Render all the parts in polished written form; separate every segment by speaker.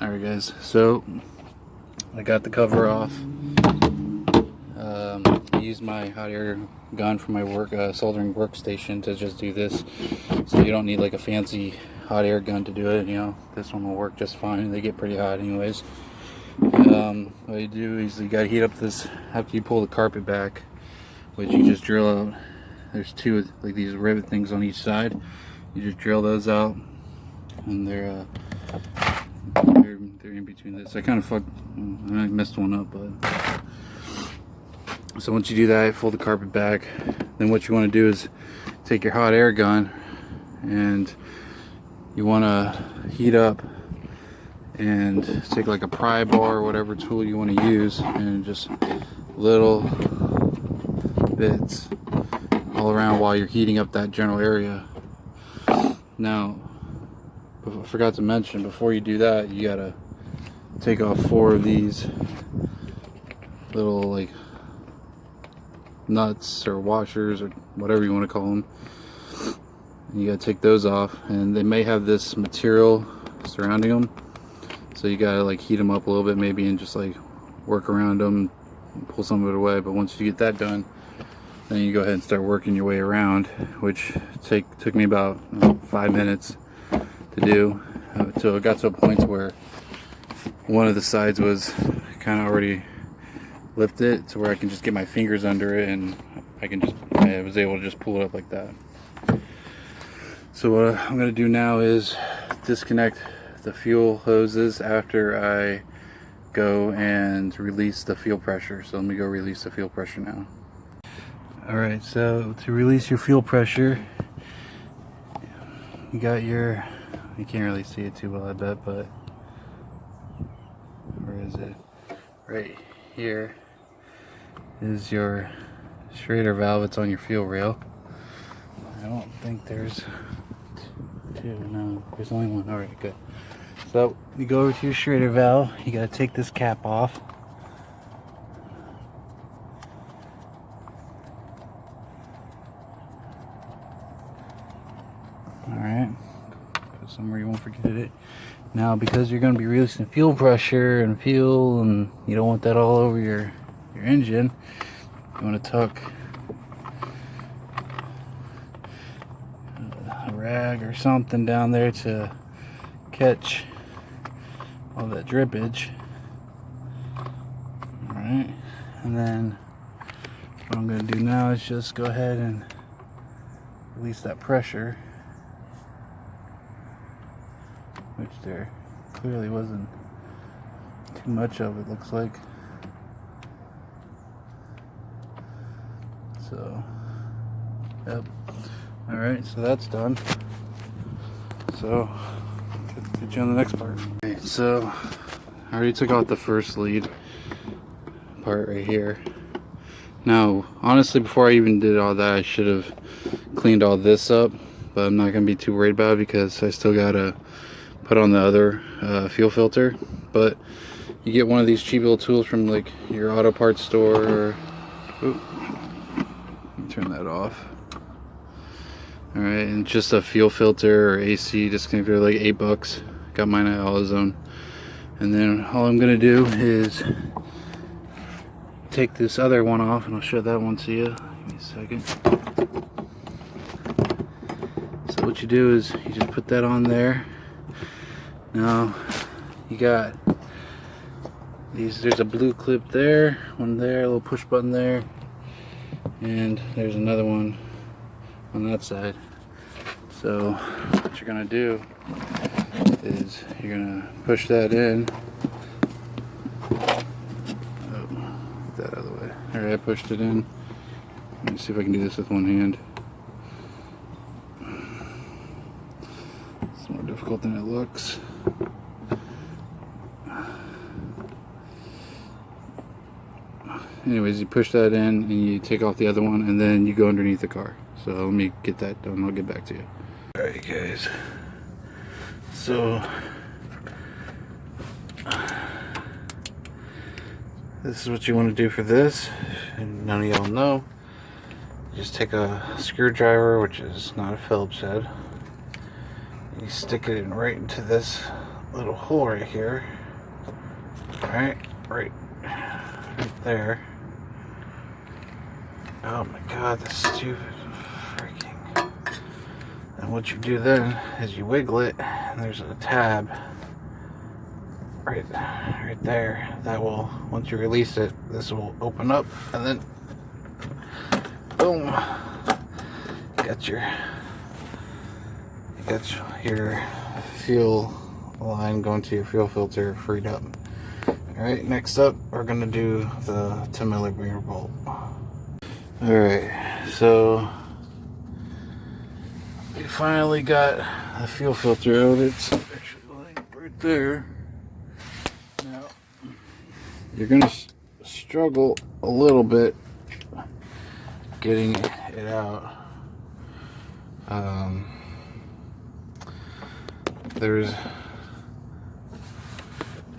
Speaker 1: Alright guys, so I got the cover off. I used my hot air gun for my work soldering workstation to just do this, so you don't need like a fancy hot air gun to do it. You know, this one will work just fine. They get pretty hot anyways. What you do is you gotta heat up this after you pull the carpet back, which you just drill out. There's two like these rivet things on each side. You just drill those out, and they're in between this. I messed one up, but so once you do that, fold the carpet back. Then what you want to do is take your hot air gun and you want to heat up and take like a pry bar or whatever tool you want to use, and just little bits all around while you're heating up that general area. Now, I forgot to mention, before you do that, you gotta take off 4 of these little like nuts or washers or whatever you want to call them. And you gotta take those off, and they may have this material surrounding them, so you gotta like heat them up a little bit maybe, and just like work around them and pull some of it away. But once you get that done, then you go ahead and start working your way around, which took me about 5 minutes to do, until it got to a point where one of the sides was kind of already lifted to where I can just get my fingers under it, and I was able to just pull it up like that. So what I'm going to do now is disconnect the fuel hoses after I go and release the fuel pressure. So let me go release the fuel pressure now. Alright, so to release your fuel pressure, you got your, you can't really see it too well I bet, but where is it? Right here is your Schrader valve. It's on your fuel rail. I don't think there's two. No, there's only one. Alright, good. So you go over to your Schrader valve, you gotta take this cap off. Alright, put somewhere you won't forget it. Now, because you're going to be releasing fuel pressure and fuel, and you don't want that all over your engine, you want to tuck a rag or something down there to catch all that drippage. Alright, and then what I'm going to do now is just go ahead and release that pressure, which there clearly wasn't too much of, it looks like. So, yep. Alright, so that's done. So, get you on the next part. Okay, so, I already took out the first lead part right here. Now, honestly, before I even did all that, I should have cleaned all this up, but I'm not going to be too worried about it because I still got to put on the other fuel filter. But you get one of these cheap little tools from like your auto parts store, or turn that off. Alright, and just a fuel filter or AC disconnector, like $8. Got mine at AutoZone. And then all I'm gonna do is take this other one off, and I'll show that one to you. Give me a second. So what you do is you just put that on there. Now you got these, there's a blue clip there, one there, a little push button there, and there's another one on that side. So what you're gonna do is you're gonna push that in. Oh, get that out of the way. Alright, I pushed it in. Let me see if I can do this with one hand. It's more difficult than it looks. Anyways, you push that in and you take off the other one, and then you go underneath the car. So let me get that done, I'll get back to you. Alright guys, so this is what you want to do for this, and none of y'all know. Just take a screwdriver, which is not a Phillips head, you stick it in right into this little hole right here. Alright, right there. Oh my god, this stupid freaking. And what you do then is you wiggle it, and there's a tab right there that will, once you release it, this will open up, and then boom, got your fuel line going to your fuel filter freed up. Alright, next up we're gonna do the 10 millimeter bolt. Alright, so we finally got the fuel filter out. It's actually like right there. Now, you're gonna struggle a little bit getting it out. There's,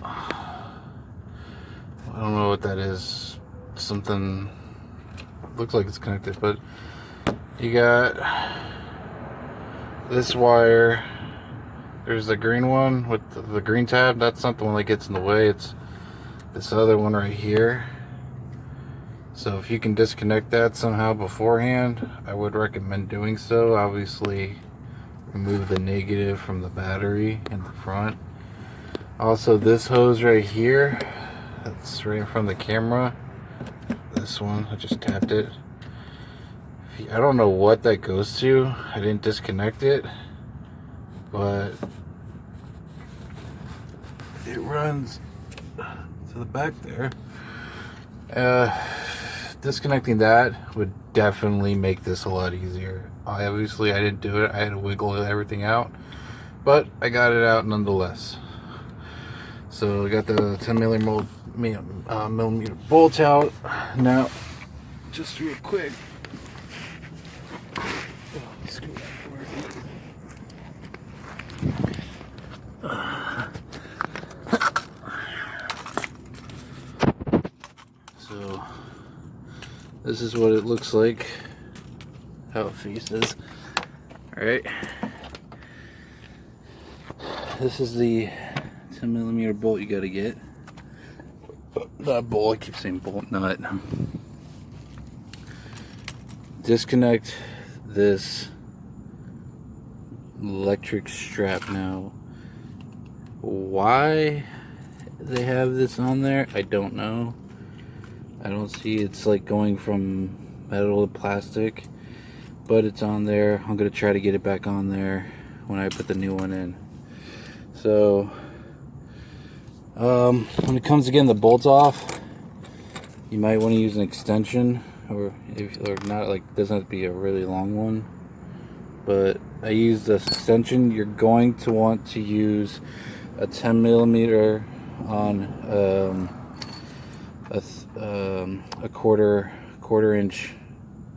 Speaker 1: I don't know what that is. Something looks like it's connected, but you got this wire. There's the green one with the green tab. That's not the one that gets in the way. It's this other one right here. So if you can disconnect that somehow beforehand, I would recommend doing so. Obviously, remove the negative from the battery in the front. Also, this hose right here, that's right in front of the camera. This one, I just tapped it. I don't know what that goes to. I didn't disconnect it, but it runs to the back there. Disconnecting that would definitely make this a lot easier. Obviously, I didn't do it. I had to wiggle everything out, but I got it out nonetheless. So I got the 10 millimeter bolt out. Now, just real quick. So this is what it looks like, how it faces. Alright, this is the 10 millimeter bolt you gotta get. Not bolt, I keep saying bolt, nut. Disconnect this electric strap. Now, why they have this on there, I don't know. I don't see, it's like going from metal to plastic, but it's on there. I'm gonna try to get it back on there when I put the new one in. So when it comes to getting the bolts off, you might want to use an extension, or not, like, it doesn't have to be a really long one, but I use this extension. You're going to want to use a 10 millimeter on a quarter inch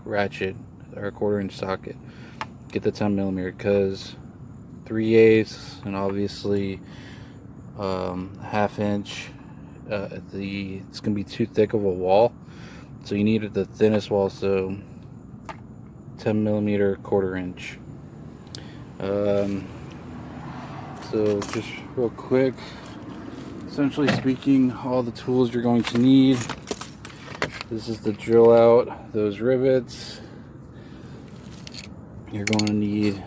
Speaker 1: ratchet, or a 1/4 inch socket. Get the 10 millimeter, because 3/8 and obviously 1/2 inch, it's gonna be too thick of a wall, so you need the thinnest wall. So 10 millimeter 1/4 inch. So just real quick, essentially speaking, all the tools you're going to need. This is to drill out those rivets. You're going to need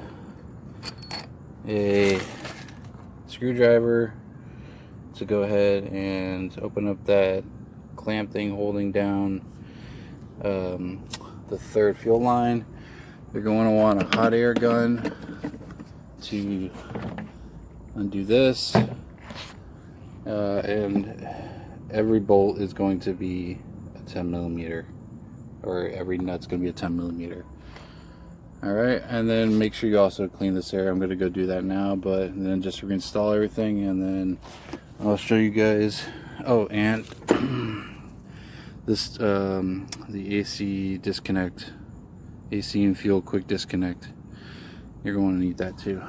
Speaker 1: a screwdriver to go ahead and open up that clamp thing holding down the third fuel line. You're going to want a hot air gun to undo this, and every bolt is going to be a 10 millimeter, or every nut's going to be a 10 millimeter. Alright, and then make sure you also clean this area. I'm going to go do that now, but then just reinstall everything, and then I'll show you guys. Oh, and this the AC disconnect, AC and fuel quick disconnect, you're going to need that too.